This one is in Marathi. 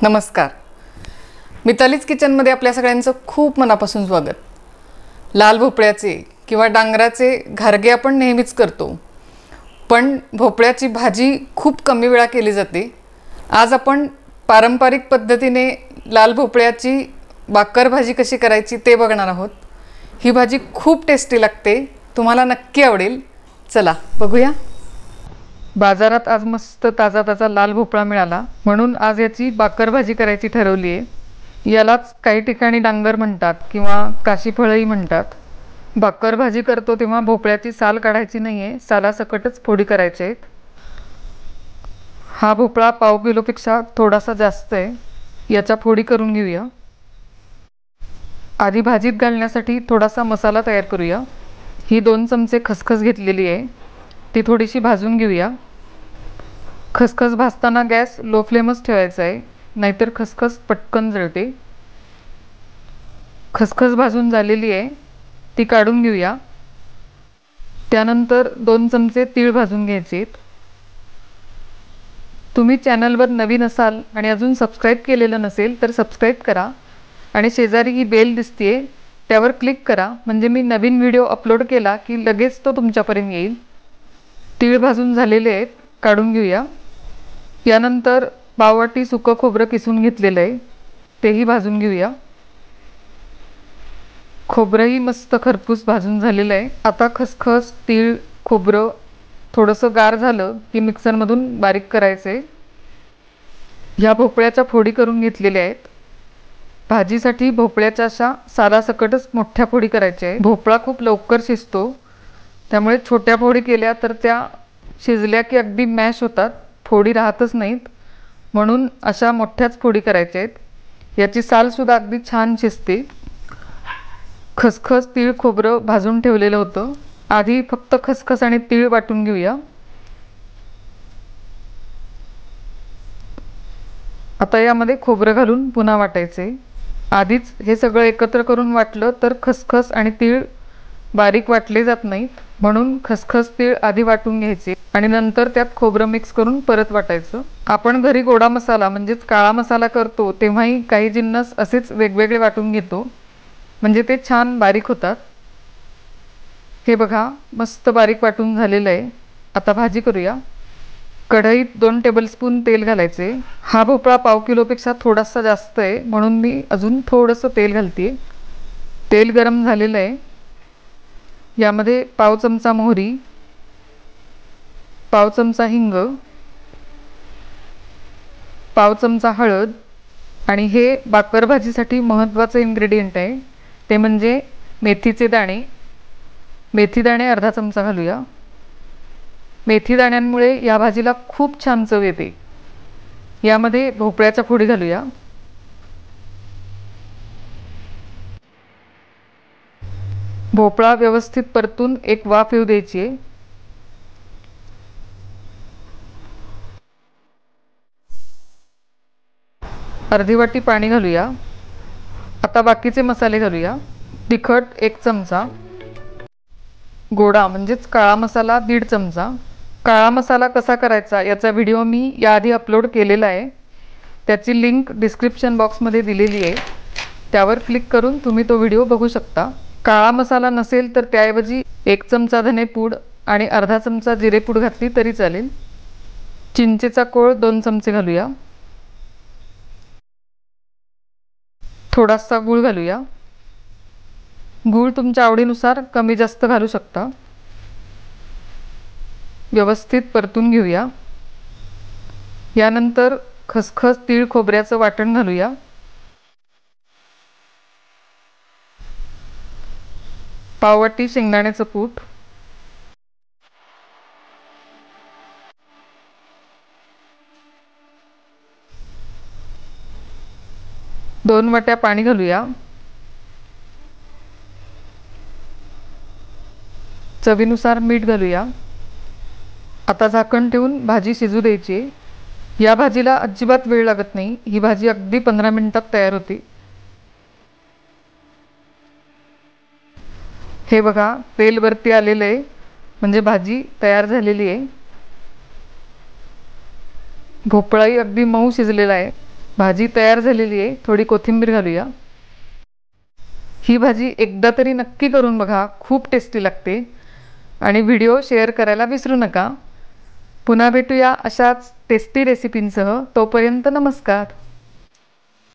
नमस्कार. मितालीज किचनमध्ये आपल्या सगळ्यांचं खूप मनापासून स्वागत. लाल भोपळ्याचे किंवा डांगराचे घारगे आपण नेहमीच करतो, पण भोपळ्याची भाजी खूप कमी वेळा केली जाते. आज आपण पारंपरिक पद्धतीने लाल भोपळ्याची बाकर भाजी कशी करायची ते बघणार आहोत. ही भाजी खूप टेस्टी लागते, तुम्हाला नक्की आवडेल. चला बघूया. बाजारात आज मस्त ताजा ताजा लाल भोपळा मिळाला, म्हणून आज याची बाकर भाजी करायची ठरवली आहे. यालाच काही ठिकाणी डांगर म्हणतात किंवा काशीफळही म्हणतात. बाकर भाजी करतो तेव्हा भोपळ्याची साल काढायची नाही आहे, सालासकटच फोडी करायचे आहेत. हा भोपळा पाव किलोपेक्षा थोडासा जास्त आहे. याच्या फोडी करून घेऊया. आधी भाजीत घालण्यासाठी थोडासा मसाला तयार करूया. ही 2 चमचे खसखस घेतलेली आहे, ती थोडीशी भाजून घेऊया. खसखस भाजताना गॅस लो फ्लेमच ठेवायचा आहे, नाहीतर खसखस पटकन जळते. खसखस भाजून झालेली आहे, ती काढून घेऊया. त्यानंतर 2 चमचे तीळ भाजून घ्यायचे. तुम्ही चॅनलवर नवीन असाल आणि अजून सबस्क्राईब केलेलं नसेल तर सबस्क्राईब करा आणि शेजारी ही बेल दिसते त्यावर क्लिक करा, म्हणजे मी नवीन व्हिडिओ अपलोड केला की लगेच तो तुमच्यापर्यंत येईल. तीळ भाजून झालेले आहेत, काढून घेऊया. यानंतर पाववाटी सुकं खोबरं किसून घेतलेलं आहे, तेही भाजून घेऊया. खोबरंही मस्त खरपूस भाजून झालेलं आहे. आता खसखस, तीळ, खोबरं थोडंसं गार झालं की मिक्सरमधून बारीक करायचं आहे. ह्या भोपळ्याच्या फोडी करून घेतलेल्या आहेत. भाजीसाठी भोपळ्याच्या अशा सालासकटच मोठ्या फोडी करायच्या आहेत. भोपळा खूप लवकर शिजतो, त्यामुळे छोट्या फोडी केल्या तर त्या शिजल्या की अगदी मॅश होतात, फोडी राहतच नाहीत. म्हणून अशा मोठ्याच फोडी करायच्या आहेत. याची सालसुद्धा अगदी छान शिजते. खसखस, तीळ, खोबरं भाजून ठेवलेलं होतं. आधी फक्त खसखस आणि तीळ वाटून घेऊया. आता यामध्ये खोबरं घालून पुन्हा वाटायचे. आधीच हे सगळं एकत्र करून वाटलं तर खसखस आणि तीळ बारीक वाटले जात नाहीत, म्हणून खसखस तीळ आधी वाटून घ्यायचे आणि नंतर त्यात खोबरं मिक्स करून परत वाटायचं. आपण घरी गोडा मसाला म्हणजेच काळा मसाला करतो तेव्हाही काही जिन्नस असेच वेगवेगळे वाटून घेतो, म्हणजे ते छान बारीक होतात. हे बघा, मस्त बारीक वाटून झालेलं आहे. आता भाजी करूया. कढईत 2 टेबलस्पून तेल घालायचे. हा भोपळा पाव किलोपेक्षा थोडासा जास्त आहे, म्हणून मी अजून थोडंसं तेल घालते. तेल गरम झालेलं आहे. यामध्ये पाव चमचा मोहरी, पाव चमचा हिंग, पाव चमचा हळद आणि हे बाकर भाजीसाठी महत्त्वाचं इन्ग्रेडियंट आहे, ते म्हणजे मेथीचे दाणे. मेथी दाणे अर्धा चमचा घालूया. मेथी दाण्यांमुळे या भाजीला खूप छान चव येते. यामध्ये भोपळ्याच्या फोडी घालूया. भोपळा व्यवस्थित परतून एक वाफ येऊ द्यायची आहे. अर्धी वाटी पाणी घालूया. आता बाकीचे मसाले घालूया. तिखट 1 चमचा, गोडा म्हणजेच काळा मसाला 1.5 चमचा. काळा मसाला कसा करायचा याचा व्हिडिओ मी याआधी अपलोड केलेला आहे, त्याची लिंक डिस्क्रिप्शन बॉक्समध्ये दिलेली आहे, त्यावर क्लिक करून तुम्ही तो व्हिडिओ बघू शकता. काळा मसाला नसेल तर त्याऐवजी 1 चमचा धनेपूड आणि अर्धा चमचा जिरेपूड घातली तरी चालेल. चिंचेचा कोळ 2 चमचे घालूया. थोडासा गूळ घालूया. गूळ तुमच्या आवडीनुसार कमी जास्त घालू शकता. व्यवस्थित परतून घेऊया. यानंतर खसखस, तीळ, खोबऱ्याचं वाटण घालूया. पाववाटी शेंगदाण्याचं कूट, 2 वाट्या पाणी घालूया. चवीनुसार मीठ घालूया. आता झाकण ठेवून भाजी शिजू द्यायची. या भाजीला अजिबात वेळ लागत नाही, ही भाजी अगदी 15 मिनिटात तयार होते. हे बघा, तेल वरती आलेलं आहे, म्हणजे भाजी तयार झालेली आहे. भोपळाही अगदी मऊ शिजलेला आहे. भाजी तयार झालेली आहे, थोडी कोथिंबीर घालूया। ही भाजी एकदा तरी नक्की करून बघा, खूप टेस्टी लागते आणि व्हिडिओ शेअर करायला विसरू नका। पुन्हा भेटूया अशाच टेस्टी रेसिपींसह, तोपर्यंत नमस्कार।